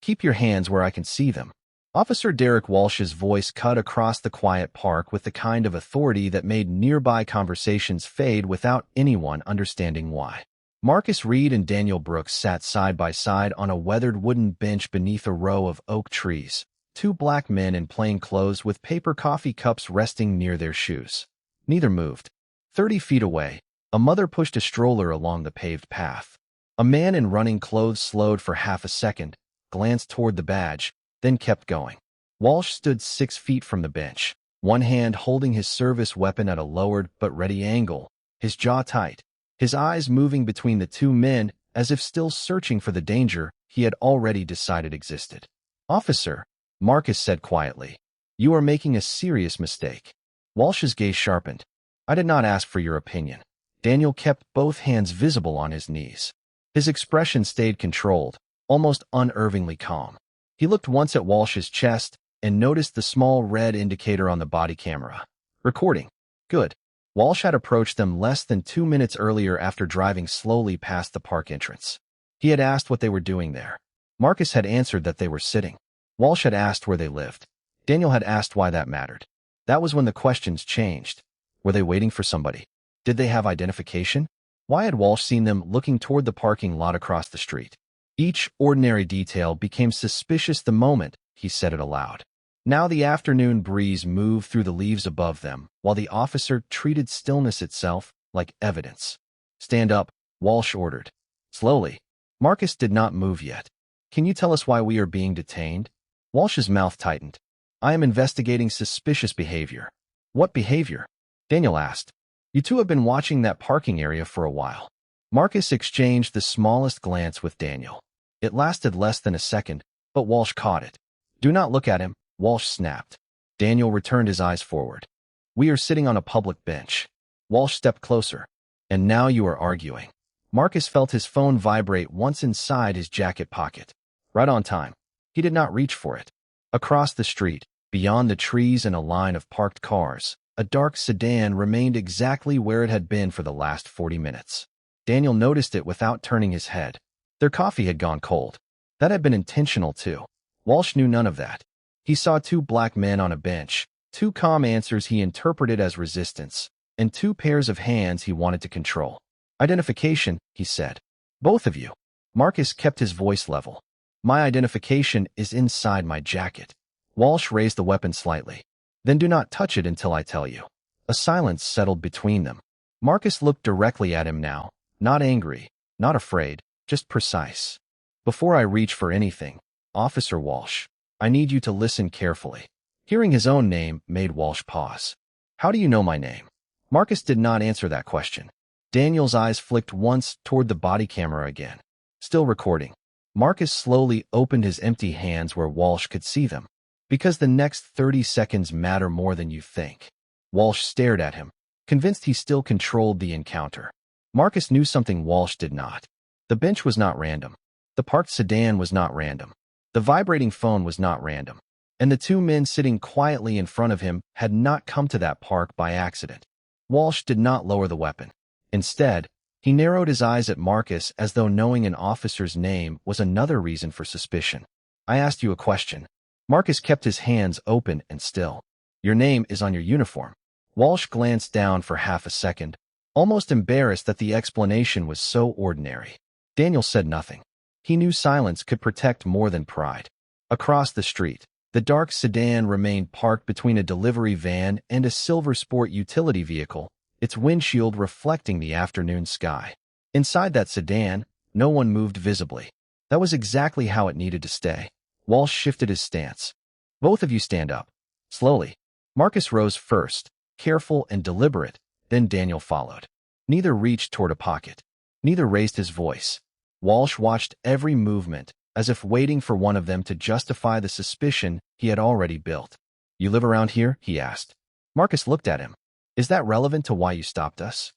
Keep your hands where I can see them. Officer Derek Walsh's voice cut across the quiet park with the kind of authority that made nearby conversations fade without anyone understanding why. Marcus Reed and Daniel Brooks sat side by side on a weathered wooden bench beneath a row of oak trees, two black men in plain clothes with paper coffee cups resting near their shoes. Neither moved. 30 feet away, a mother pushed a stroller along the paved path. A man in running clothes slowed for half a second, glanced toward the badge, then kept going. Walsh stood 6 feet from the bench, one hand holding his service weapon at a lowered but ready angle, his jaw tight, his eyes moving between the two men as if still searching for the danger he had already decided existed. "Officer," Marcus said quietly, "you are making a serious mistake." Walsh's gaze sharpened. "I did not ask for your opinion." Daniel kept both hands visible on his knees. His expression stayed controlled, almost unnervingly calm. He looked once at Walsh's chest and noticed the small red indicator on the body camera. Recording. Good. Walsh had approached them less than 2 minutes earlier after driving slowly past the park entrance. He had asked what they were doing there. Marcus had answered that they were sitting. Walsh had asked where they lived. Daniel had asked why that mattered. That was when the questions changed. Were they waiting for somebody? Did they have identification? Why had Walsh seen them looking toward the parking lot across the street? Each ordinary detail became suspicious the moment he said it aloud. Now the afternoon breeze moved through the leaves above them, while the officer treated stillness itself like evidence. "Stand up," Walsh ordered. Slowly. Marcus did not move yet. "Can you tell us why we are being detained?" Walsh's mouth tightened. "I am investigating suspicious behavior." "What behavior?" Daniel asked. "You two have been watching that parking area for a while." Marcus exchanged the smallest glance with Daniel. It lasted less than a second, but Walsh caught it. "Do not look at him," Walsh snapped. Daniel returned his eyes forward. "We are sitting on a public bench." Walsh stepped closer. "And now you are arguing." Marcus felt his phone vibrate once inside his jacket pocket. Right on time. He did not reach for it. Across the street, beyond the trees and a line of parked cars, a dark sedan remained exactly where it had been for the last 40 minutes. Daniel noticed it without turning his head. Their coffee had gone cold. That had been intentional too. Walsh knew none of that. He saw two black men on a bench, two calm answers he interpreted as resistance, and two pairs of hands he wanted to control. "Identification," he said. "Both of you." Marcus kept his voice level. "My identification is inside my jacket." Walsh raised the weapon slightly. "Then do not touch it until I tell you." A silence settled between them. Marcus looked directly at him now, not angry, not afraid, just precise. "Before I reach for anything, Officer Walsh, I need you to listen carefully." Hearing his own name made Walsh pause. "How do you know my name?" Marcus did not answer that question. Daniel's eyes flicked once toward the body camera again. Still recording. Marcus slowly opened his empty hands where Walsh could see them. "Because the next 30 seconds matter more than you think." Walsh stared at him, convinced he still controlled the encounter. Marcus knew something Walsh did not. The bench was not random. The parked sedan was not random. The vibrating phone was not random. And the two men sitting quietly in front of him had not come to that park by accident. Walsh did not lower the weapon. Instead, he narrowed his eyes at Marcus as though knowing an officer's name was another reason for suspicion. "I asked you a question." Marcus kept his hands open and still. "Your name is on your uniform." Walsh glanced down for half a second, almost embarrassed that the explanation was so ordinary. Daniel said nothing. He knew silence could protect more than pride. Across the street, the dark sedan remained parked between a delivery van and a silver sport utility vehicle, its windshield reflecting the afternoon sky. Inside that sedan, no one moved visibly. That was exactly how it needed to stay. Walsh shifted his stance. "Both of you stand up." Slowly. Marcus rose first, careful and deliberate, then Daniel followed. Neither reached toward a pocket. Neither raised his voice. Walsh watched every movement, as if waiting for one of them to justify the suspicion he had already built. "You live around here?" he asked. Marcus looked at him. "Is that relevant to why you stopped us?"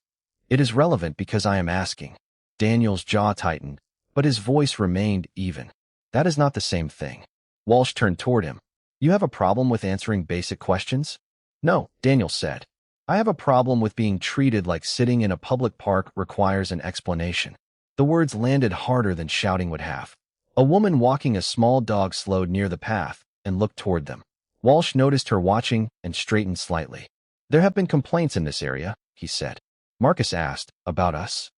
"It is relevant because I am asking." Daniel's jaw tightened, but his voice remained even. "That is not the same thing." Walsh turned toward him. "You have a problem with answering basic questions?" "No," Daniel said. "I have a problem with being treated like sitting in a public park requires an explanation." The words landed harder than shouting would have. A woman walking a small dog slowed near the path and looked toward them. Walsh noticed her watching and straightened slightly. There have been complaints in this area, he said. Marcus asked, about us?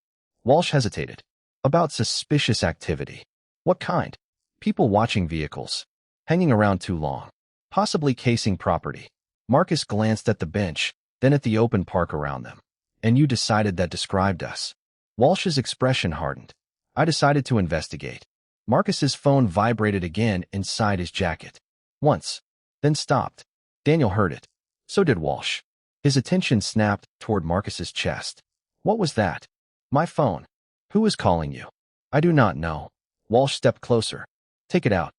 Walsh hesitated. About suspicious activity. What kind? People watching vehicles. Hanging around too long. Possibly casing property. Marcus glanced at the bench, then at the open park around them. And you decided that described us. Walsh's expression hardened. I decided to investigate. Marcus's phone vibrated again inside his jacket. Once. Then stopped. Daniel heard it. So did Walsh. His attention snapped toward Marcus's chest. What was that? My phone. Who is calling you? I do not know. Walsh stepped closer. Take it out.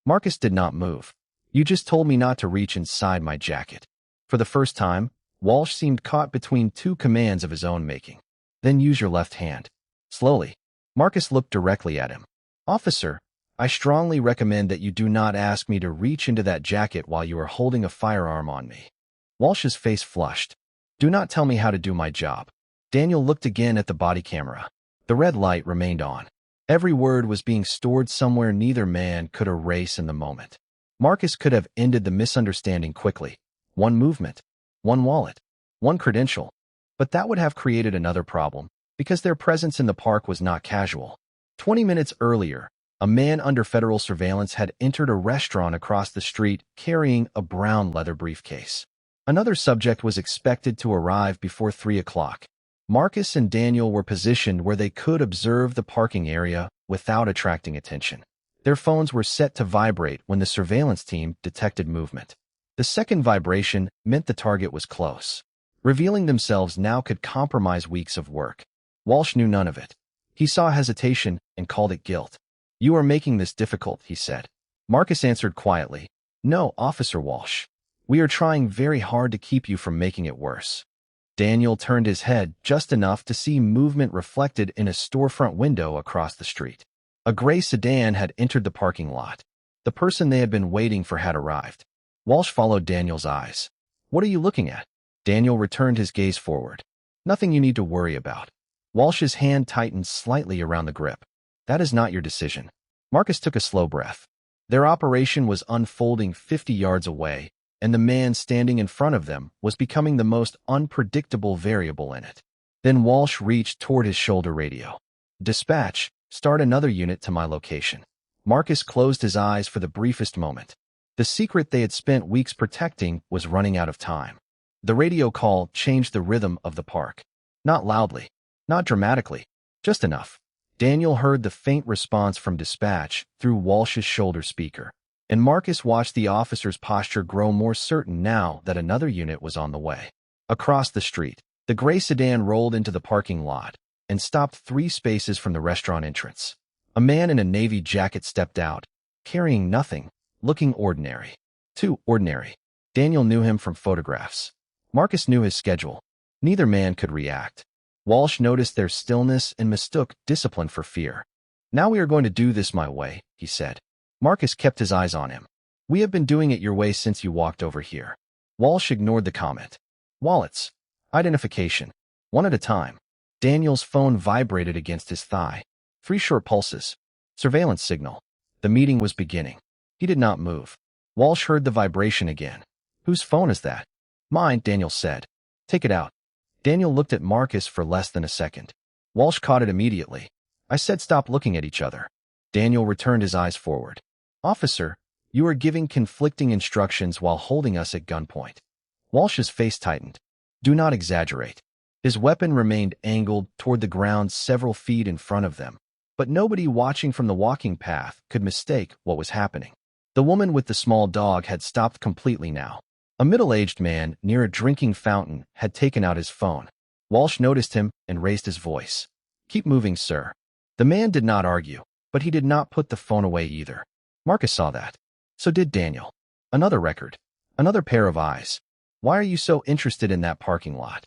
Marcus did not move. You just told me not to reach inside my jacket. For the first time, Walsh seemed caught between two commands of his own making. Then use your left hand. Slowly. Marcus looked directly at him. Officer, I strongly recommend that you do not ask me to reach into that jacket while you are holding a firearm on me. Walsh's face flushed. Do not tell me how to do my job. Daniel looked again at the body camera. The red light remained on. Every word was being stored somewhere neither man could erase in the moment. Marcus could have ended the misunderstanding quickly. One movement. One wallet. One credential. But that would have created another problem, because their presence in the park was not casual. 20 minutes earlier, a man under federal surveillance had entered a restaurant across the street carrying a brown leather briefcase. Another subject was expected to arrive before 3 o'clock. Marcus and Daniel were positioned where they could observe the parking area without attracting attention. Their phones were set to vibrate when the surveillance team detected movement. The second vibration meant the target was close. Revealing themselves now could compromise weeks of work. Walsh knew none of it. He saw hesitation and called it guilt. You are making this difficult, he said. Marcus answered quietly. No, Officer Walsh. We are trying very hard to keep you from making it worse. Daniel turned his head just enough to see movement reflected in a storefront window across the street. A gray sedan had entered the parking lot. The person they had been waiting for had arrived. Walsh followed Daniel's eyes. What are you looking at? Daniel returned his gaze forward. Nothing you need to worry about. Walsh's hand tightened slightly around the grip. That is not your decision. Marcus took a slow breath. Their operation was unfolding 50 yards away, and the man standing in front of them was becoming the most unpredictable variable in it. Then Walsh reached toward his shoulder radio. Dispatch, start another unit to my location. Marcus closed his eyes for the briefest moment. The secret they had spent weeks protecting was running out of time. The radio call changed the rhythm of the park. Not loudly, not dramatically, just enough. Daniel heard the faint response from dispatch through Walsh's shoulder speaker, and Marcus watched the officer's posture grow more certain now that another unit was on the way. Across the street, the gray sedan rolled into the parking lot and stopped 3 spaces from the restaurant entrance. A man in a navy jacket stepped out, carrying nothing, looking ordinary. Too ordinary. Daniel knew him from photographs. Marcus knew his schedule. Neither man could react. Walsh noticed their stillness and mistook discipline for fear. Now we are going to do this my way, he said. Marcus kept his eyes on him. We have been doing it your way since you walked over here. Walsh ignored the comment. Wallets. Identification. One at a time. Daniel's phone vibrated against his thigh. 3 short pulses. Surveillance signal. The meeting was beginning. He did not move. Walsh heard the vibration again. Whose phone is that? Mine, Daniel said. Take it out. Daniel looked at Marcus for less than a second. Walsh caught it immediately. I said stop looking at each other. Daniel returned his eyes forward. Officer, you are giving conflicting instructions while holding us at gunpoint. Walsh's face tightened. Do not exaggerate. His weapon remained angled toward the ground several feet in front of them, but nobody watching from the walking path could mistake what was happening. The woman with the small dog had stopped completely now. A middle-aged man near a drinking fountain had taken out his phone. Walsh noticed him and raised his voice. Keep moving, sir. The man did not argue, but he did not put the phone away either. Marcus saw that. So did Daniel. Another record. Another pair of eyes. Why are you so interested in that parking lot?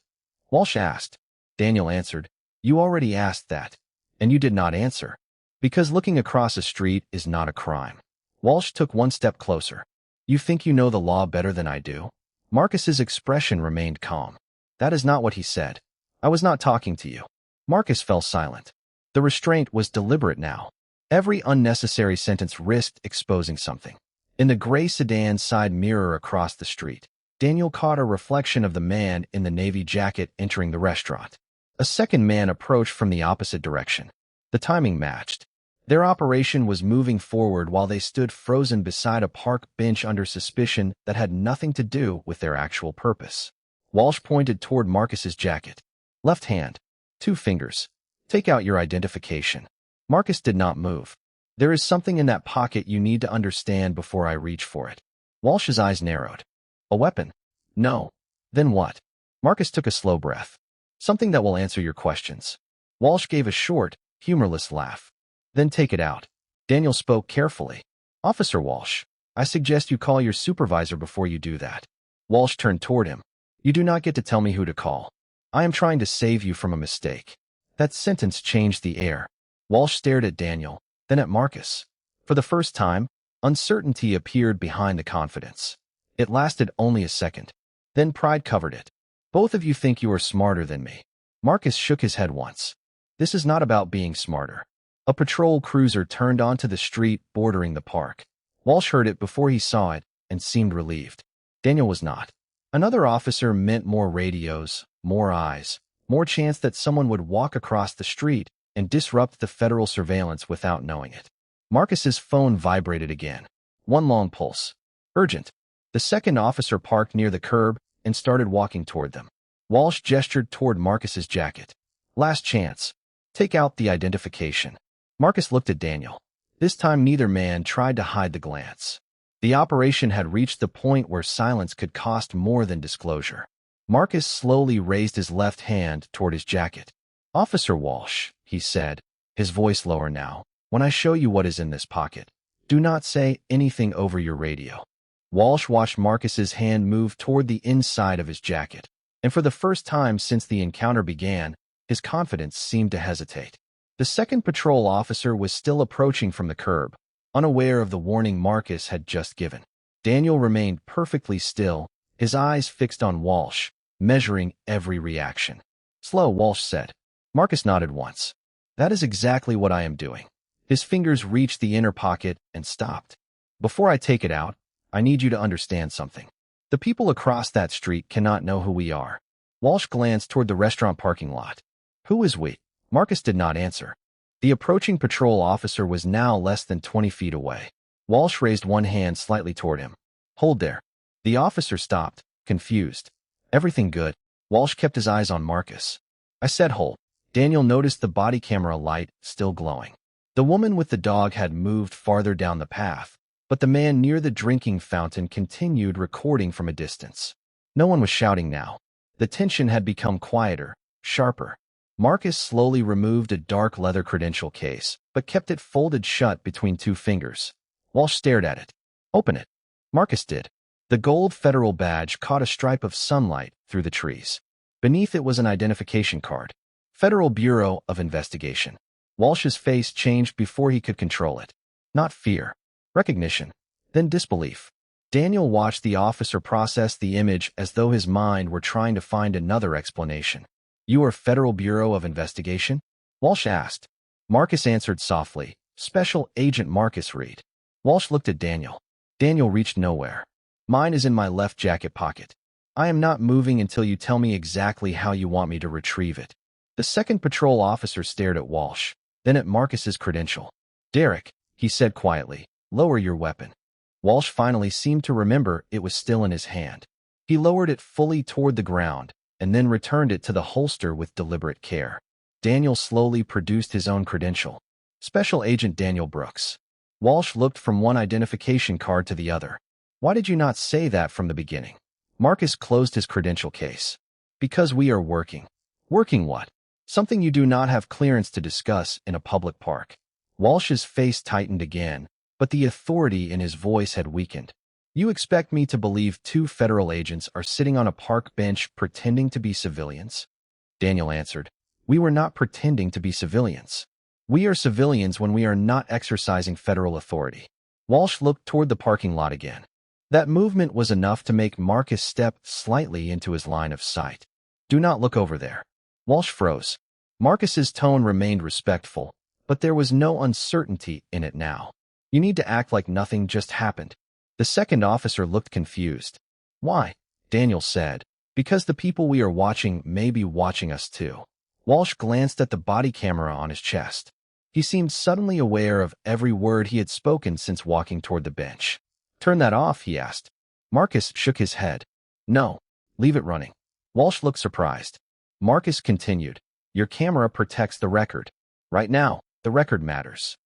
Walsh asked. Daniel answered. You already asked that. And you did not answer. Because looking across a street is not a crime. Walsh took one step closer. You think you know the law better than I do? Marcus's expression remained calm. That is not what he said. I was not talking to you. Marcus fell silent. The restraint was deliberate now. Every unnecessary sentence risked exposing something. In the gray sedan side mirror across the street, Daniel caught a reflection of the man in the navy jacket entering the restaurant. A second man approached from the opposite direction. The timing matched. Their operation was moving forward while they stood frozen beside a park bench under suspicion that had nothing to do with their actual purpose. Walsh pointed toward Marcus's jacket. Left hand. 2 fingers. Take out your identification. Marcus did not move. There is something in that pocket you need to understand before I reach for it. Walsh's eyes narrowed. A weapon? No. Then what? Marcus took a slow breath. Something that will answer your questions. Walsh gave a short, humorless laugh. Then take it out. Daniel spoke carefully. Officer Walsh, I suggest you call your supervisor before you do that. Walsh turned toward him. You do not get to tell me who to call. I am trying to save you from a mistake. That sentence changed the air. Walsh stared at Daniel, then at Marcus. For the first time, uncertainty appeared behind the confidence. It lasted only a second. Then pride covered it. Both of you think you are smarter than me. Marcus shook his head once. This is not about being smarter. A patrol cruiser turned onto the street bordering the park. Walsh heard it before he saw it and seemed relieved. Daniel was not. Another officer meant more radios, more eyes, more chance that someone would walk across the street and disrupt the federal surveillance without knowing it. Marcus's phone vibrated again. One long pulse. Urgent. The second officer parked near the curb and started walking toward them. Walsh gestured toward Marcus's jacket. Last chance. Take out the identification. Marcus looked at Daniel. This time neither man tried to hide the glance. The operation had reached the point where silence could cost more than disclosure. Marcus slowly raised his left hand toward his jacket. Officer Walsh, he said, his voice lower now, when I show you what is in this pocket, do not say anything over your radio. Walsh watched Marcus's hand move toward the inside of his jacket, and for the first time since the encounter began, his confidence seemed to hesitate. The second patrol officer was still approaching from the curb, unaware of the warning Marcus had just given. Daniel remained perfectly still, his eyes fixed on Walsh, measuring every reaction. Slow, Walsh said. Marcus nodded once. That is exactly what I am doing. His fingers reached the inner pocket and stopped. Before I take it out, I need you to understand something. The people across that street cannot know who we are. Walsh glanced toward the restaurant parking lot. Who is we? Marcus did not answer. The approaching patrol officer was now less than 20 feet away. Walsh raised one hand slightly toward him. Hold there. The officer stopped, confused. Everything good? Walsh kept his eyes on Marcus. I said hold. Daniel noticed the body camera light still glowing. The woman with the dog had moved farther down the path, but the man near the drinking fountain continued recording from a distance. No one was shouting now. The tension had become quieter, sharper. Marcus slowly removed a dark leather credential case, but kept it folded shut between 2 fingers. Walsh stared at it. Open it. Marcus did. The gold federal badge caught a stripe of sunlight through the trees. Beneath it was an identification card. Federal Bureau of Investigation. Walsh's face changed before he could control it. Not fear. Recognition. Then disbelief. Daniel watched the officer process the image as though his mind were trying to find another explanation. You are Federal Bureau of Investigation? Walsh asked. Marcus answered softly. Special Agent Marcus Reed. Walsh looked at Daniel. Daniel reached nowhere. Mine is in my left jacket pocket. I am not moving until you tell me exactly how you want me to retrieve it. The second patrol officer stared at Walsh, then at Marcus's credential. Derek, he said quietly, lower your weapon. Walsh finally seemed to remember it was still in his hand. He lowered it fully toward the ground, and then returned it to the holster with deliberate care. Daniel slowly produced his own credential. Special Agent Daniel Brooks. Walsh looked from one identification card to the other. Why did you not say that from the beginning? Marcus closed his credential case. Because we are working. Working what? Something you do not have clearance to discuss in a public park. Walsh's face tightened again, but the authority in his voice had weakened. You expect me to believe 2 federal agents are sitting on a park bench pretending to be civilians? Daniel answered. We were not pretending to be civilians. We are civilians when we are not exercising federal authority. Walsh looked toward the parking lot again. That movement was enough to make Marcus step slightly into his line of sight. Do not look over there. Walsh froze. Marcus's tone remained respectful, but there was no uncertainty in it now. You need to act like nothing just happened. The second officer looked confused. Why? Daniel said. Because the people we are watching may be watching us too. Walsh glanced at the body camera on his chest. He seemed suddenly aware of every word he had spoken since walking toward the bench. Turn that off, he asked. Marcus shook his head. No, leave it running. Walsh looked surprised. Marcus continued. Your camera protects the record. Right now, the record matters.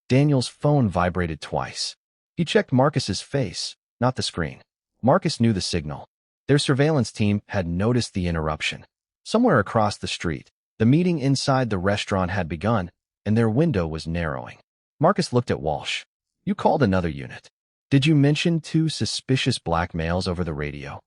Daniel's phone vibrated twice. He checked Marcus's face, not the screen. Marcus knew the signal. Their surveillance team had noticed the interruption. Somewhere across the street, the meeting inside the restaurant had begun, and their window was narrowing. Marcus looked at Walsh. You called another unit. Did you mention 2 suspicious black males over the radio?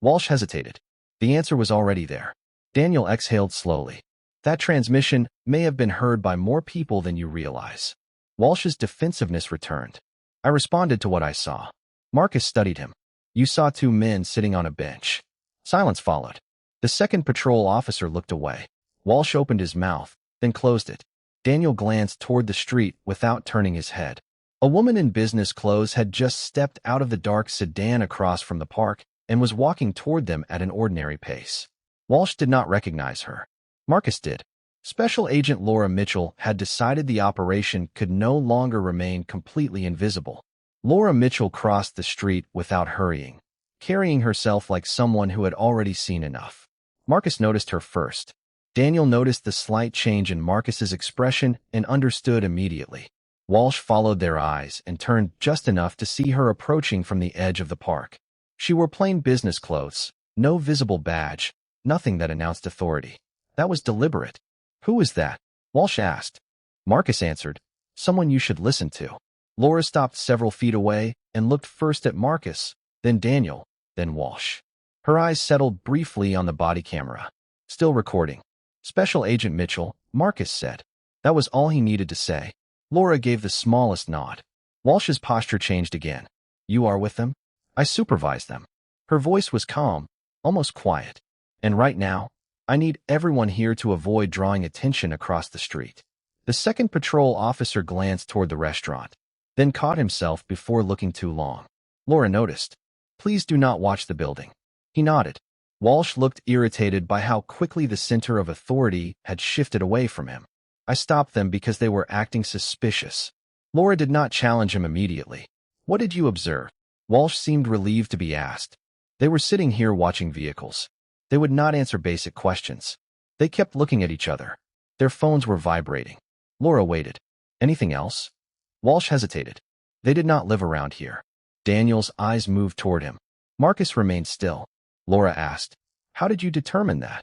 Walsh hesitated. The answer was already there. Daniel exhaled slowly. That transmission may have been heard by more people than you realize. Walsh's defensiveness returned. I responded to what I saw. Marcus studied him. You saw 2 men sitting on a bench. Silence followed. The second patrol officer looked away. Walsh opened his mouth, then closed it. Daniel glanced toward the street without turning his head. A woman in business clothes had just stepped out of the dark sedan across from the park and was walking toward them at an ordinary pace. Walsh did not recognize her. Marcus did. Special Agent Laura Mitchell had decided the operation could no longer remain completely invisible. Laura Mitchell crossed the street without hurrying, carrying herself like someone who had already seen enough. Marcus noticed her first. Daniel noticed the slight change in Marcus's expression and understood immediately. Walsh followed their eyes and turned just enough to see her approaching from the edge of the park. She wore plain business clothes, no visible badge, nothing that announced authority. That was deliberate. Who is that? Walsh asked. Marcus answered. Someone you should listen to. Laura stopped several feet away and looked first at Marcus, then Daniel, then Walsh. Her eyes settled briefly on the body camera. Still recording. Special Agent Mitchell, Marcus said. That was all he needed to say. Laura gave the smallest nod. Walsh's posture changed again. You are with them? I supervise them. Her voice was calm, almost quiet. And right now, I need everyone here to avoid drawing attention across the street. The second patrol officer glanced toward the restaurant, then caught himself before looking too long. Laura noticed. Please do not watch the building. He nodded. Walsh looked irritated by how quickly the center of authority had shifted away from him. I stopped them because they were acting suspicious. Laura did not challenge him immediately. What did you observe? Walsh seemed relieved to be asked. They were sitting here watching vehicles. They would not answer basic questions. They kept looking at each other. Their phones were vibrating. Laura waited. Anything else? Walsh hesitated. They did not live around here. Daniel's eyes moved toward him. Marcus remained still. Laura asked, How did you determine that?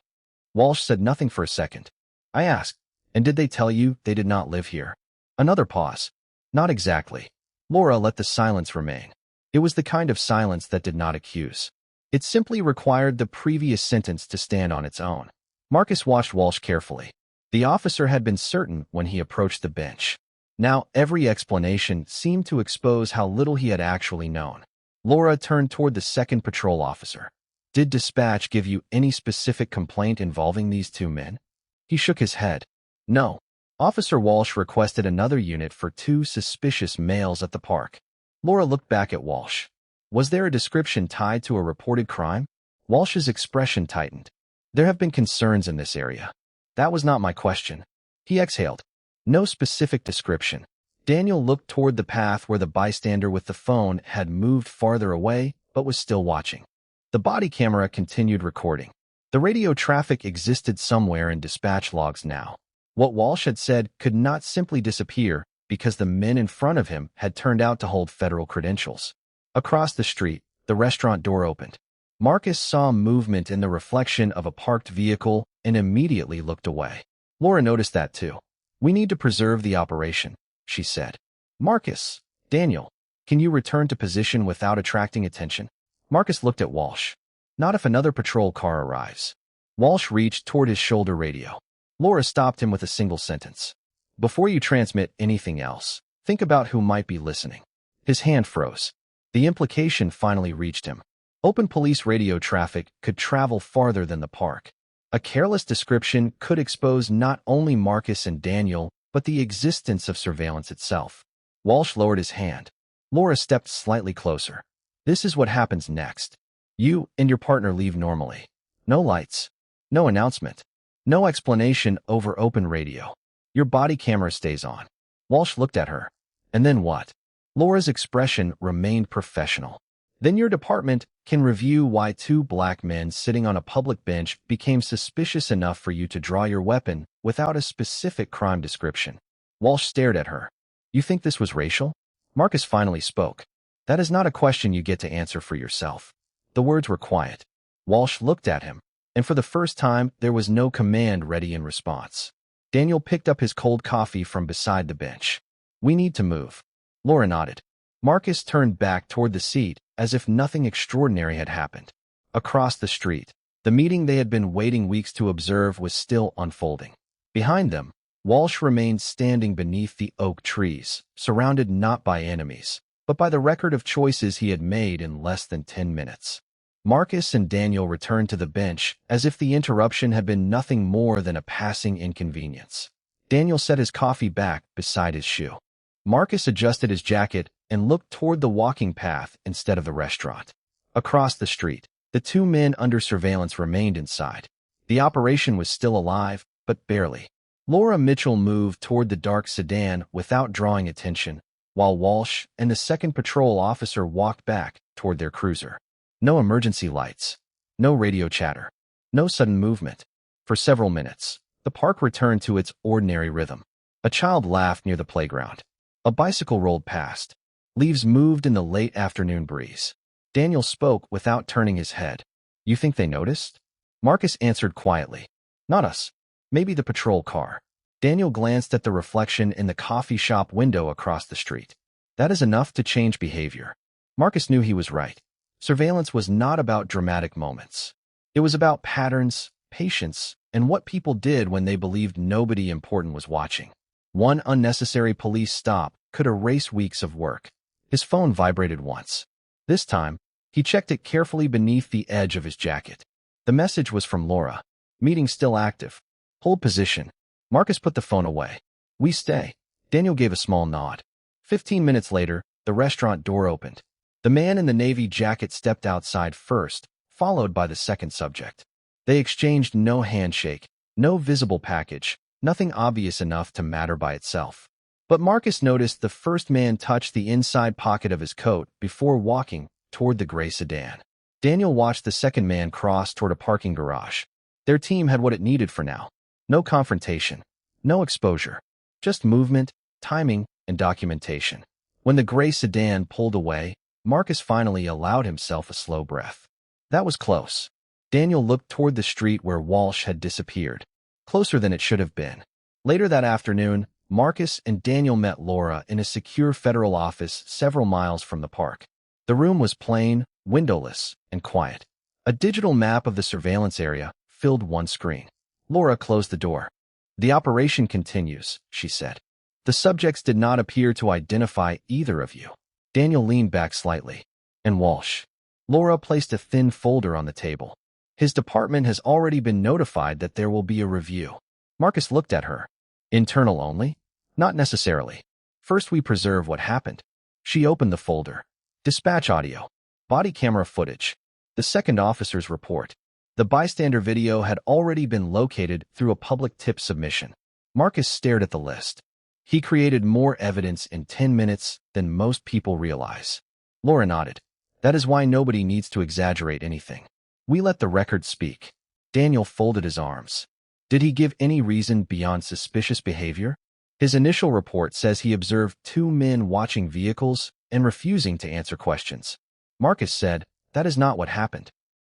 Walsh said nothing for a second. I asked, And did they tell you they did not live here? Another pause. Not exactly. Laura let the silence remain. It was the kind of silence that did not accuse. It simply required the previous sentence to stand on its own. Marcus watched Walsh carefully. The officer had been certain when he approached the bench. Now every explanation seemed to expose how little he had actually known. Laura turned toward the second patrol officer. Did dispatch give you any specific complaint involving these 2 men? He shook his head. No. Officer Walsh requested another unit for 2 suspicious males at the park. Laura looked back at Walsh. Was there a description tied to a reported crime? Walsh's expression tightened. There have been concerns in this area. That was not my question. He exhaled. No specific description. Daniel looked toward the path where the bystander with the phone had moved farther away, but was still watching. The body camera continued recording. The radio traffic existed somewhere in dispatch logs now. What Walsh had said could not simply disappear because the men in front of him had turned out to hold federal credentials. Across the street, the restaurant door opened. Marcus saw movement in the reflection of a parked vehicle and immediately looked away. Laura noticed that too. We need to preserve the operation, she said. Marcus, Daniel, can you return to position without attracting attention? Marcus looked at Walsh. Not if another patrol car arrives. Walsh reached toward his shoulder radio. Laura stopped him with a single sentence. Before you transmit anything else, think about who might be listening. His hand froze. The implication finally reached him. Open police radio traffic could travel farther than the park. A careless description could expose not only Marcus and Daniel, but the existence of surveillance itself. Walsh lowered his hand. Laura stepped slightly closer. This is what happens next. You and your partner leave normally. No lights. No announcement. No explanation over open radio. Your body camera stays on. Walsh looked at her. And then what? Laura's expression remained professional. Then your department can review why two black men sitting on a public bench became suspicious enough for you to draw your weapon without a specific crime description. Walsh stared at her. You think this was racial? Marcus finally spoke. That is not a question you get to answer for yourself. The words were quiet. Walsh looked at him, and for the first time, there was no command ready in response. Daniel picked up his cold coffee from beside the bench. We need to move. Laura nodded. Marcus turned back toward the seat as if nothing extraordinary had happened. Across the street, the meeting they had been waiting weeks to observe was still unfolding. Behind them, Walsh remained standing beneath the oak trees, surrounded not by enemies, but by the record of choices he had made in less than 10 minutes. Marcus and Daniel returned to the bench as if the interruption had been nothing more than a passing inconvenience. Daniel set his coffee back beside his shoe. Marcus adjusted his jacket and looked toward the walking path instead of the restaurant. Across the street, the two men under surveillance remained inside. The operation was still alive, but barely. Laura Mitchell moved toward the dark sedan without drawing attention, while Walsh and the second patrol officer walked back toward their cruiser. No emergency lights. No radio chatter. No sudden movement. For several minutes, the park returned to its ordinary rhythm. A child laughed near the playground. A bicycle rolled past. Leaves moved in the late afternoon breeze. Daniel spoke without turning his head. You think they noticed? Marcus answered quietly. Not us. Maybe the patrol car. Daniel glanced at the reflection in the coffee shop window across the street. That is enough to change behavior. Marcus knew he was right. Surveillance was not about dramatic moments. It was about patterns, patience, and what people did when they believed nobody important was watching. One unnecessary police stop could erase weeks of work. His phone vibrated once. This time, he checked it carefully beneath the edge of his jacket. The message was from Laura. Meeting still active. Hold position. Marcus put the phone away. We stay. Daniel gave a small nod. 15 minutes later, the restaurant door opened. The man in the navy jacket stepped outside first, followed by the second subject. They exchanged no handshake, no visible package, nothing obvious enough to matter by itself. But Marcus noticed the first man touched the inside pocket of his coat before walking toward the gray sedan. Daniel watched the second man cross toward a parking garage. Their team had what it needed for now. No confrontation, no exposure, just movement, timing, and documentation. When the gray sedan pulled away, Marcus finally allowed himself a slow breath. That was close. Daniel looked toward the street where Walsh had disappeared. Closer than it should have been. Later that afternoon, Marcus and Daniel met Laura in a secure federal office several miles from the park. The room was plain, windowless, and quiet. A digital map of the surveillance area filled one screen. Laura closed the door. The operation continues, she said. The subjects did not appear to identify either of you. Daniel leaned back slightly. And Walsh. Laura placed a thin folder on the table. His department has already been notified that there will be a review. Marcus looked at her. Internal only? Not necessarily. First we preserve what happened. She opened the folder. Dispatch audio. Body camera footage. The second officer's report. The bystander video had already been located through a public tip submission. Marcus stared at the list. He created more evidence in 10 minutes than most people realize. Laura nodded. That is why nobody needs to exaggerate anything. We let the record speak. Daniel folded his arms. Did he give any reason beyond suspicious behavior? His initial report says he observed two men watching vehicles and refusing to answer questions. Marcus said, that is not what happened.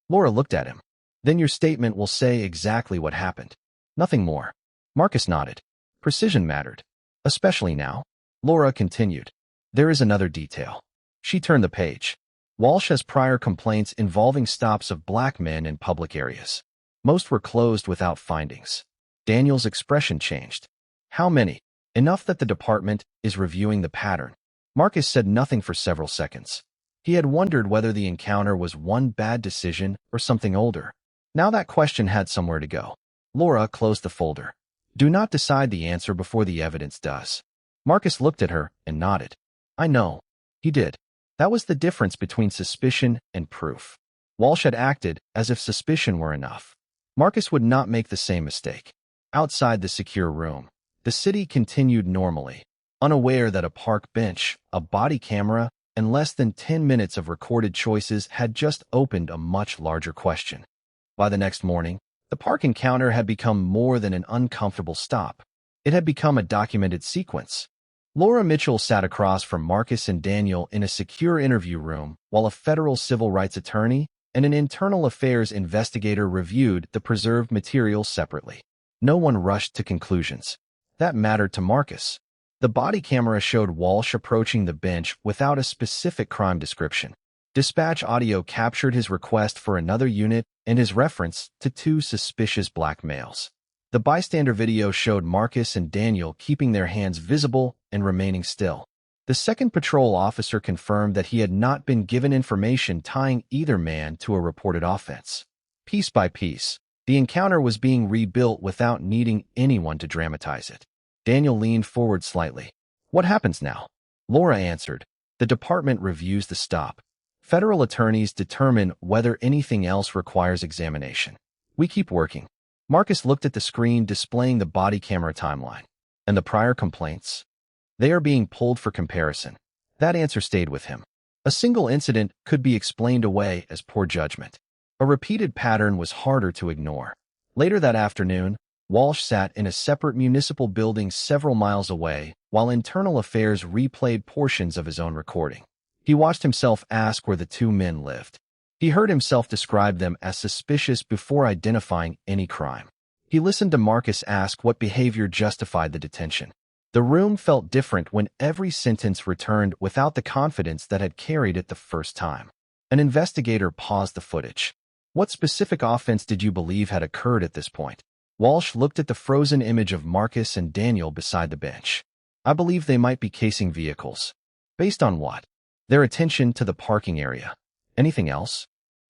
Laura looked at him. Then your statement will say exactly what happened. Nothing more. Marcus nodded. Precision mattered. Especially now. Laura continued. There is another detail. She turned the page. Walsh has prior complaints involving stops of black men in public areas. Most were closed without findings. Daniel's expression changed. How many? Enough that the department is reviewing the pattern. Marcus said nothing for several seconds. He had wondered whether the encounter was one bad decision or something older. Now that question had somewhere to go. Laura closed the folder. Do not decide the answer before the evidence does. Marcus looked at her and nodded. I know. He did. That was the difference between suspicion and proof. Walsh had acted as if suspicion were enough. Marcus would not make the same mistake. Outside the secure room, the city continued normally, unaware that a park bench, a body camera, and less than 10 minutes of recorded choices had just opened a much larger question. By the next morning, the park encounter had become more than an uncomfortable stop. It had become a documented sequence. Laura Mitchell sat across from Marcus and Daniel in a secure interview room while a federal civil rights attorney and an internal affairs investigator reviewed the preserved material separately. No one rushed to conclusions. That mattered to Marcus. The body camera showed Walsh approaching the bench without a specific crime description. Dispatch audio captured his request for another unit and his reference to two suspicious black males. The bystander video showed Marcus and Daniel keeping their hands visible and remaining still. The second patrol officer confirmed that he had not been given information tying either man to a reported offense. Piece by piece, the encounter was being rebuilt without needing anyone to dramatize it. Daniel leaned forward slightly. What happens now? Laura answered. The department reviews the stop. Federal attorneys determine whether anything else requires examination. We keep working. Marcus looked at the screen displaying the body camera timeline. And the prior complaints? They are being pulled for comparison. That answer stayed with him. A single incident could be explained away as poor judgment. A repeated pattern was harder to ignore. Later that afternoon, Walsh sat in a separate municipal building several miles away while Internal Affairs replayed portions of his own recording. He watched himself ask where the two men lived. He heard himself describe them as suspicious before identifying any crime. He listened to Marcus ask what behavior justified the detention. The room felt different when every sentence returned without the confidence that had carried it the first time. An investigator paused the footage. What specific offense did you believe had occurred at this point? Walsh looked at the frozen image of Marcus and Daniel beside the bench. I believe they might be casing vehicles. Based on what? Their attention to the parking area. Anything else?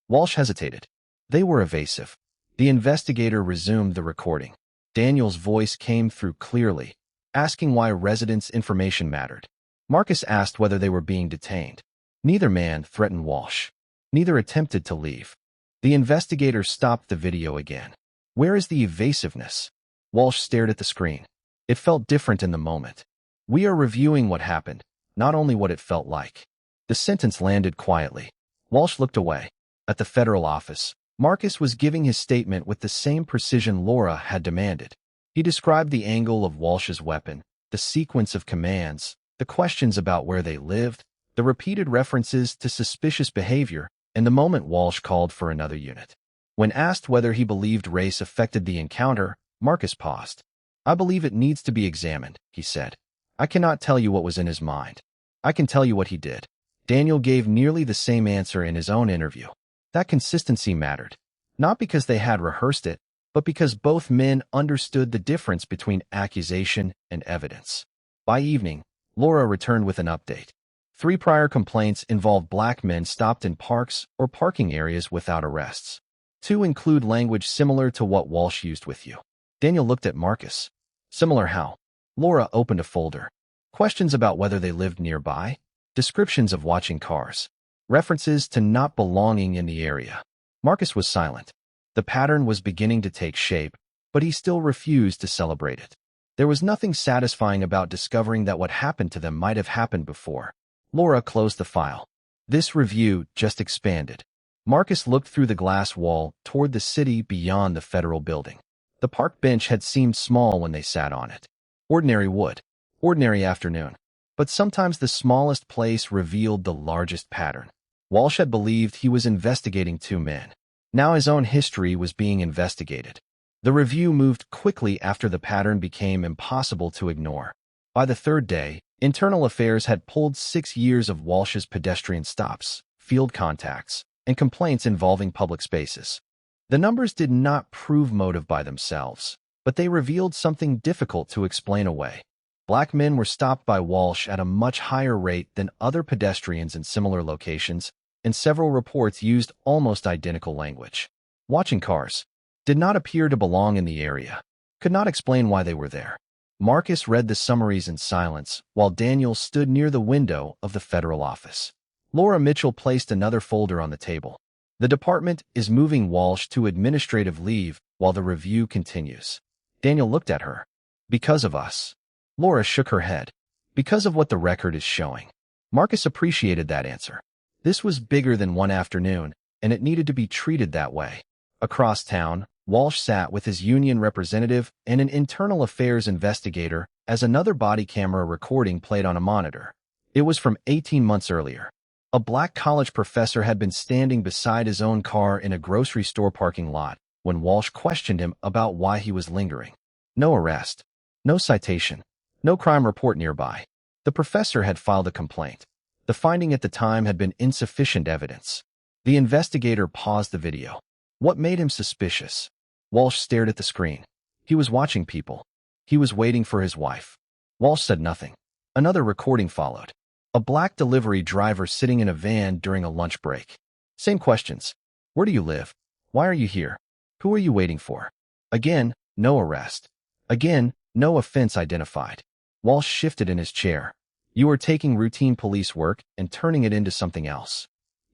Walsh hesitated. They were evasive. The investigator resumed the recording. Daniel's voice came through clearly, asking why residents' information mattered. Marcus asked whether they were being detained. Neither man threatened Walsh. Neither attempted to leave. The investigator stopped the video again. Where is the evasiveness? Walsh stared at the screen. It felt different in the moment. We are reviewing what happened, not only what it felt like. The sentence landed quietly. Walsh looked away. At the federal office, Marcus was giving his statement with the same precision Laura had demanded. He described the angle of Walsh's weapon, the sequence of commands, the questions about where they lived, the repeated references to suspicious behavior, and the moment Walsh called for another unit. When asked whether he believed race affected the encounter, Marcus paused. I believe it needs to be examined, he said. I cannot tell you what was in his mind. I can tell you what he did. Daniel gave nearly the same answer in his own interview. That consistency mattered, not because they had rehearsed it, but because both men understood the difference between accusation and evidence. By evening, Laura returned with an update. 3 prior complaints involved black men stopped in parks or parking areas without arrests. 2 include language similar to what Walsh used with you. Daniel looked at Marcus. Similar how? Laura opened a folder. Questions about whether they lived nearby. Descriptions of watching cars. References to not belonging in the area. Marcus was silent. The pattern was beginning to take shape, but he still refused to celebrate it. There was nothing satisfying about discovering that what happened to them might have happened before. Laura closed the file. This review just expanded. Marcus looked through the glass wall toward the city beyond the federal building. The park bench had seemed small when they sat on it. Ordinary wood. Ordinary afternoon. But sometimes the smallest place revealed the largest pattern. Walsh had believed he was investigating 2 men. Now his own history was being investigated. The review moved quickly after the pattern became impossible to ignore. By the 3rd day, Internal Affairs had pulled 6 years of Walsh's pedestrian stops, field contacts, and complaints involving public spaces. The numbers did not prove motive by themselves, but they revealed something difficult to explain away. Black men were stopped by Walsh at a much higher rate than other pedestrians in similar locations, and several reports used almost identical language. Watching cars did not appear to belong in the area. could not explain why they were there. Marcus read the summaries in silence, while Daniel stood near the window of the federal office. Laura Mitchell placed another folder on the table. The department is moving Walsh to administrative leave while the review continues. Daniel looked at her. Because of us. Laura shook her head. Because of what the record is showing. Marcus appreciated that answer. This was bigger than one afternoon, and it needed to be treated that way. Across town, Walsh sat with his union representative and an internal affairs investigator as another body camera recording played on a monitor. It was from 18 months earlier. A black college professor had been standing beside his own car in a grocery store parking lot when Walsh questioned him about why he was lingering. No arrest. No citation. No crime report nearby. The professor had filed a complaint. The finding at the time had been insufficient evidence. The investigator paused the video. What made him suspicious? Walsh stared at the screen. He was watching people. He was waiting for his wife. Walsh said nothing. Another recording followed. A black delivery driver sitting in a van during a lunch break. Same questions. Where do you live? Why are you here? Who are you waiting for? Again, no arrest. Again, no offense identified. Walsh shifted in his chair. You are taking routine police work and turning it into something else.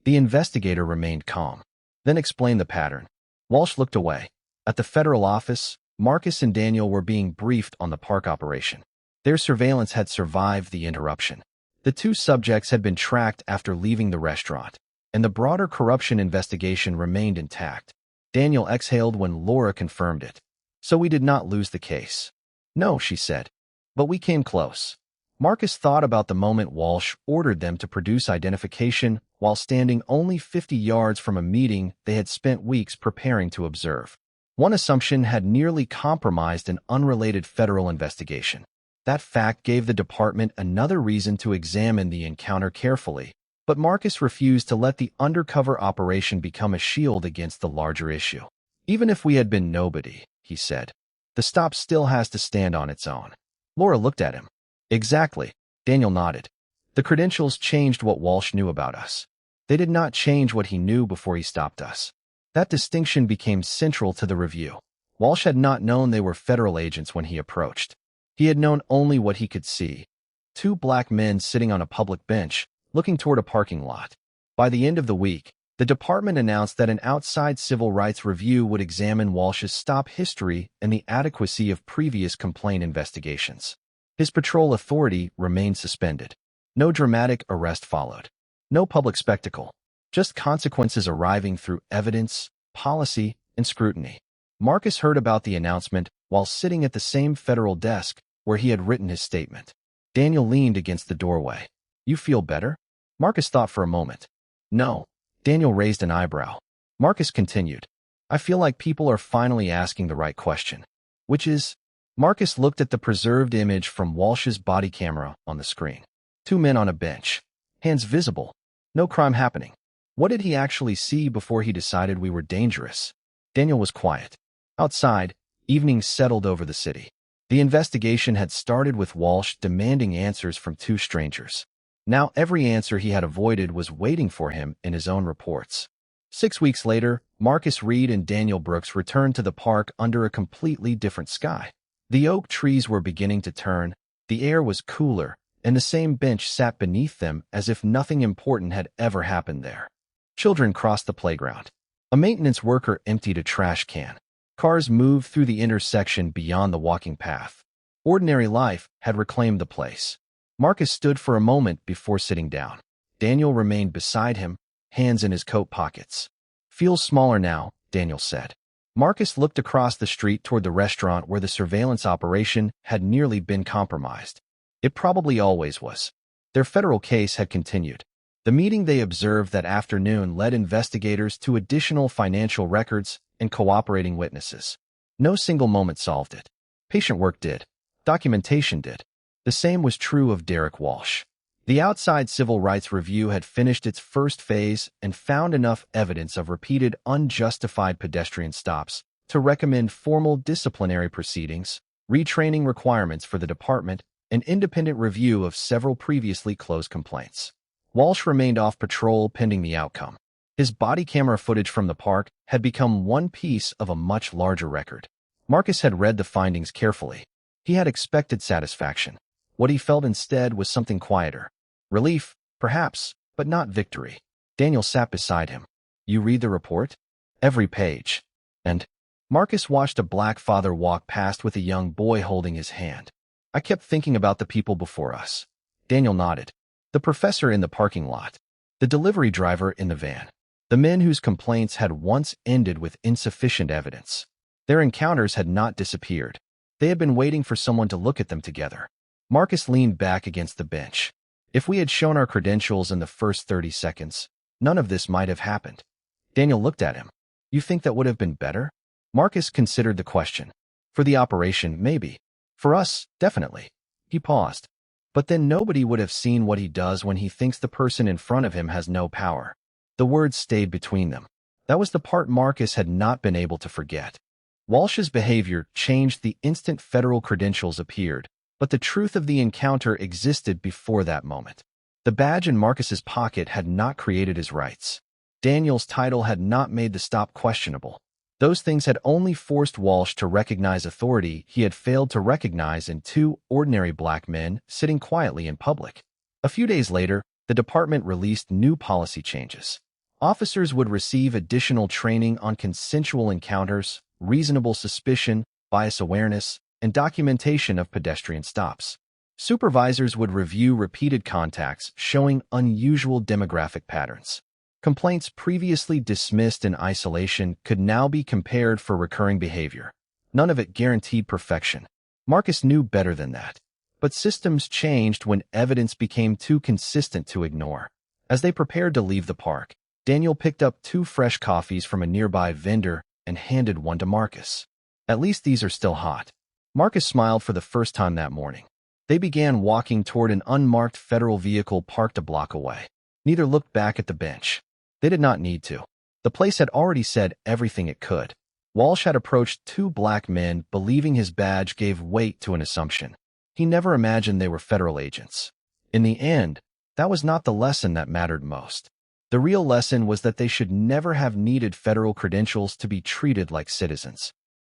The investigator remained calm. Then explained the pattern. Walsh looked away. At the federal office, Marcus and Daniel were being briefed on the park operation. Their surveillance had survived the interruption. The two subjects had been tracked after leaving the restaurant, and the broader corruption investigation remained intact. Daniel exhaled when Laura confirmed it. So we did not lose the case. No, she said. But we came close. Marcus thought about the moment Walsh ordered them to produce identification while standing only 50 yards from a meeting they had spent weeks preparing to observe. One assumption had nearly compromised an unrelated federal investigation. That fact gave the department another reason to examine the encounter carefully, but Marcus refused to let the undercover operation become a shield against the larger issue. Even if we had been nobody, he said, the stop still has to stand on its own. Laura looked at him. Exactly, Daniel nodded. The credentials changed what Walsh knew about us. They did not change what he knew before he stopped us. That distinction became central to the review. Walsh had not known they were federal agents when he approached. He had known only what he could see. Two black men sitting on a public bench, looking toward a parking lot. By the end of the week, the department announced that an outside civil rights review would examine Walsh's stop history and the adequacy of previous complaint investigations. His patrol authority remained suspended. No dramatic arrest followed. No public spectacle. Just consequences arriving through evidence, policy, and scrutiny. Marcus heard about the announcement while sitting at the same federal desk where he had written his statement. Daniel leaned against the doorway. You feel better? Marcus thought for a moment. No. Daniel raised an eyebrow. Marcus continued. I feel like people are finally asking the right question. Which is? Marcus looked at the preserved image from Walsh's body camera on the screen. Two men on a bench. Hands visible. No crime happening. What did he actually see before he decided we were dangerous? Daniel was quiet. Outside, evening settled over the city. The investigation had started with Walsh demanding answers from two strangers. Now every answer he had avoided was waiting for him in his own reports. 6 weeks later, Marcus Reed and Daniel Brooks returned to the park under a completely different sky. The oak trees were beginning to turn, the air was cooler, and the same bench sat beneath them as if nothing important had ever happened there. Children crossed the playground. A maintenance worker emptied a trash can. Cars moved through the intersection beyond the walking path. Ordinary life had reclaimed the place. Marcus stood for a moment before sitting down. Daniel remained beside him, hands in his coat pockets. Feels smaller now, Daniel said. Marcus looked across the street toward the restaurant where the surveillance operation had nearly been compromised. It probably always was. Their federal case had continued. The meeting they observed that afternoon led investigators to additional financial records and cooperating witnesses. No single moment solved it. Patient work did. Documentation did. The same was true of Derek Walsh. The outside civil rights review had finished its first phase and found enough evidence of repeated unjustified pedestrian stops to recommend formal disciplinary proceedings, retraining requirements for the department, and independent review of several previously closed complaints. Walsh remained off patrol pending the outcome. His body camera footage from the park had become one piece of a much larger record. Marcus had read the findings carefully. He had expected satisfaction. What he felt instead was something quieter. Relief, perhaps, but not victory. Daniel sat beside him. You read the report? Every page. And Marcus watched a black father walk past with a young boy holding his hand. I kept thinking about the people before us. Daniel nodded. The professor in the parking lot. The delivery driver in the van. The men whose complaints had once ended with insufficient evidence. Their encounters had not disappeared. They had been waiting for someone to look at them together. Marcus leaned back against the bench. If we had shown our credentials in the first 30 seconds, none of this might have happened. Daniel looked at him. You think that would have been better? Marcus considered the question. For the operation, maybe. For us, definitely. He paused. But then nobody would have seen what he does when he thinks the person in front of him has no power. The words stayed between them. That was the part Marcus had not been able to forget. Walsh's behavior changed the instant federal credentials appeared, but the truth of the encounter existed before that moment. The badge in Marcus's pocket had not created his rights. Daniel's title had not made the stop questionable. Those things had only forced Walsh to recognize authority he had failed to recognize in two ordinary black men sitting quietly in public. A few days later, the department released new policy changes. Officers would receive additional training on consensual encounters, reasonable suspicion, bias awareness, and documentation of pedestrian stops. Supervisors would review repeated contacts showing unusual demographic patterns. Complaints previously dismissed in isolation could now be compared for recurring behavior. None of it guaranteed perfection. Marcus knew better than that. But systems changed when evidence became too consistent to ignore. As they prepared to leave the park, Daniel picked up 2 fresh coffees from a nearby vendor and handed one to Marcus. At least these are still hot. Marcus smiled for the first time that morning. They began walking toward an unmarked federal vehicle parked a block away. Neither looked back at the bench. They did not need to. The place had already said everything it could. Walsh had approached 2 black men believing his badge gave weight to an assumption. He never imagined they were federal agents. In the end, that was not the lesson that mattered most. The real lesson was that they should never have needed federal credentials to be treated like citizens.